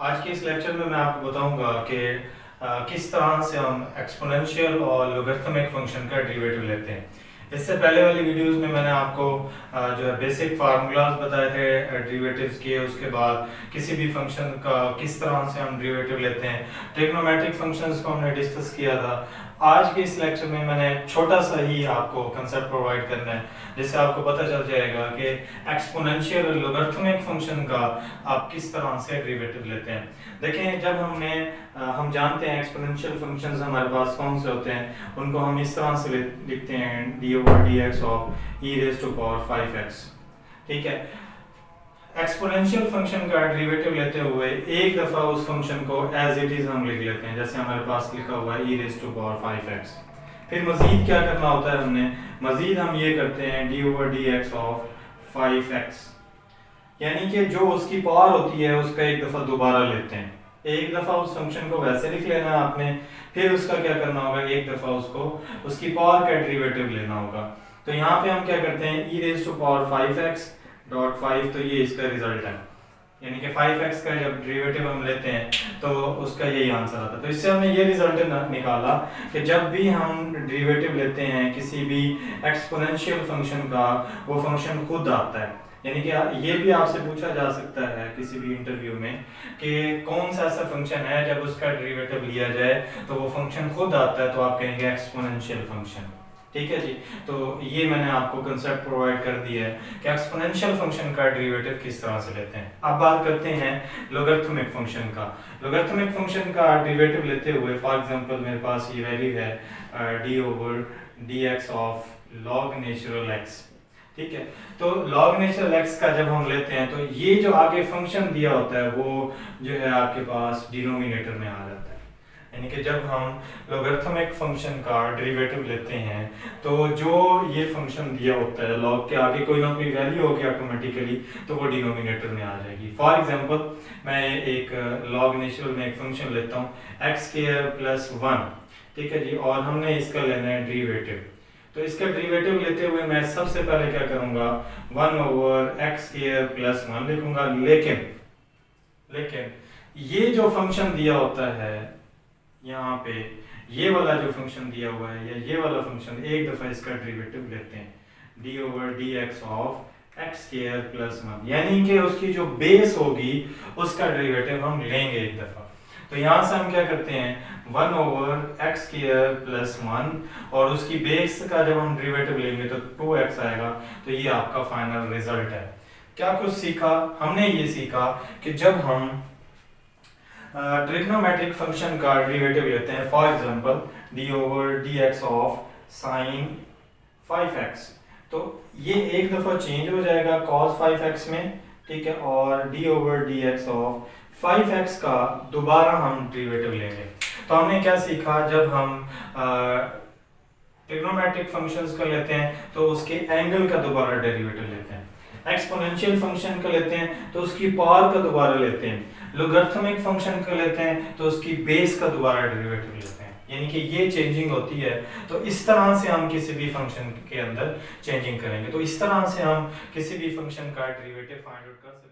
आज के इस लेक्चर में मैं आपको बताऊंगा कि किस तरह से हम एक्सपोनेंशियल और लोगरिथमिक फंक्शन का डेरिवेटिव लेते हैं। इससे पहले वाली वीडियोस में मैंने आपको जो है बेसिक फार्मूलाज बताए थे डेरिवेटिव्स के। उसके बाद किसी भी फंक्शन का किस तरह से हम डेरिवेटिव लेते हैं, ट्रिग्नोमेट्रिक फंक्शंस को हमने डिस्कस किया था। आज के इस लेक्चर में मैंने छोटा सा ही आपको कंसेप्ट प्रोवाइड करना है जिससे आपको पता चल जाएगा कि एक्सपोनेंशियल और लोगरिथमिक फंक्शन का आप किस तरह से डेरिवेटिव लेते हैं। देखें, जब हम जानते हैं एक्सपोनेंशियल फंक्शंस हमारे पास कौन से होते हैं, उनको हम इस तरह से लिखते हैं d/dx of e raised to power 5x। ठीक है, एक्सपोनेंशियल फंक्शन का डेरिवेटिव लेते हुए एक दफा उस फंक्शन को एज इट इज हम लिख लेते हैं, जैसे हमारे पास लिखा हुआ है e raised to power 5x। फिर मजीद क्या करना होता है, हमने मजीद हम ये करते हैं d/dx ऑफ 5x, यानी कि जो उसकी पावर होती है उसका एक दफा दोबारा लेते हैं। एक दफा उस फंक्शन को वैसे लिख लेना है आपने, फिर उसका क्या करना होगा, एक दफा उसको उसकी पावर का डेरिवेटिव लेना होगा। तो यहाँ पे हम क्या करते हैं, e raised to power 5x dot 5, तो ये इसका रिजल्ट है, यानी कि 5x का जब डेरिवेटिव हम लेते हैं तो उसका यही आंसर आता है। तो इससे हमने ये रिजल्ट निकाला कि जब भी हम डेरिवेटिव लेते हैं किसी भी एक्सपोनेंशियल फंक्शन का, वो फंक्शन खुद आता है। यानी कि ये भी आपसे पूछा जा सकता है किसी भी इंटरव्यू में कि कौन सा ऐसा फंक्शन है जब उसका डेरिवेटिव लिया जाए तो वो फंक्शन खुद आता है, तो आप कहेंगे एक्सपोनेंशियल फंक्शन। ठीक है जी, तो ये मैंने आपको कंसेप्ट प्रोवाइड कर दिया है कि एक्सपोनेंशियल फंक्शन का डेरिवेटिव किस तरह से लेते हैं। अब बात करते हैं लोगरिथमिक फंक्शन का। लोगरिथमिक फंक्शन का डेरिवेटिव लेते हुए फॉर एग्जांपल मेरे पास ये वैल्यू है d/dx of log natural x। ठीक है, तो log नेचुरल x का जब हम लेते हैं तो ये जो आगे फंक्शन दिया होता है वो जो है आपके पास डिनोमिनेटर में आ जाता है। यानी कि जब हम लोगरिथमिक फंक्शन का डेरिवेटिव लेते हैं तो जो ये फंक्शन दिया होता है log के आगे कोई ना कोई वैल्यू होगी ऑटोमेटिकली, तो वो डिनोमिनेटर में आ जाएगी। फॉर एग्जांपल मैं एक log नेचुरल में एक फंक्शन लेता हूँ x² + 1। ठीक है जी, और हमने इसका लेना है डेरिवेटिव। तो इसका डेरिवेटिव लेते हुए मैं सबसे पहले क्या करूंगा, 1/x² + 1 लिखूंगा। लेकिन ये जो फंक्शन दिया होता है यहाँ पे, ये वाला जो फंक्शन दिया हुआ है या ये वाला फंक्शन, एक दफा इसका डेरिवेटिव लेते हैं d/dx ऑफ x² + 1, यानी कि उसकी जो बेस होगी उसका डेरिवेटिव हम लेंगे एक दफा। तो यहाँ से हम क्या करते हैं, 1/x² + 1 और उसकी बेस का जब हम डेरिवेटिव लेंगे तो 2x आएगा। तो ये आपका फाइनल रिजल्ट है। क्या कुछ सीखा हमने, ये सीखा कि जब हम ट्रिग्नोमेट्रिक फंक्शन का डेरिवेटिव लेते हैं, for example d/dx of sin 5x, तो ये एक दफा चेंज हो जाएगा cos 5x में। ठीक है, और d/dx ऑफ 5x का दोबारा हम डेरिवेटिव लेंगे। तो हमने क्या सीखा, जब हम ट्रिग्नोमेट्रिक फंक्शंस का लेते हैं तो उसके एंगल का दोबारा डेरिवेटिव लेते हैं। एक्सपोनेंशियल फंक्शन का लेते हैं तो उसकी पावर का दोबारा लेते हैं। लोगरिथमिक फंक्शन का लेते हैं तो उसकी बेस का दोबारा डेरिवेटिव लेते हैं। यानी कि ये चेंजिंग होती है। तो इस तरह से हम किसी भी फंक्शन के अंदर चेंजिंग करेंगे। तो इस तरह से हम किसी भी फंक्शन का डेरिवेटिव फाइंड आउट कर सकते हैं।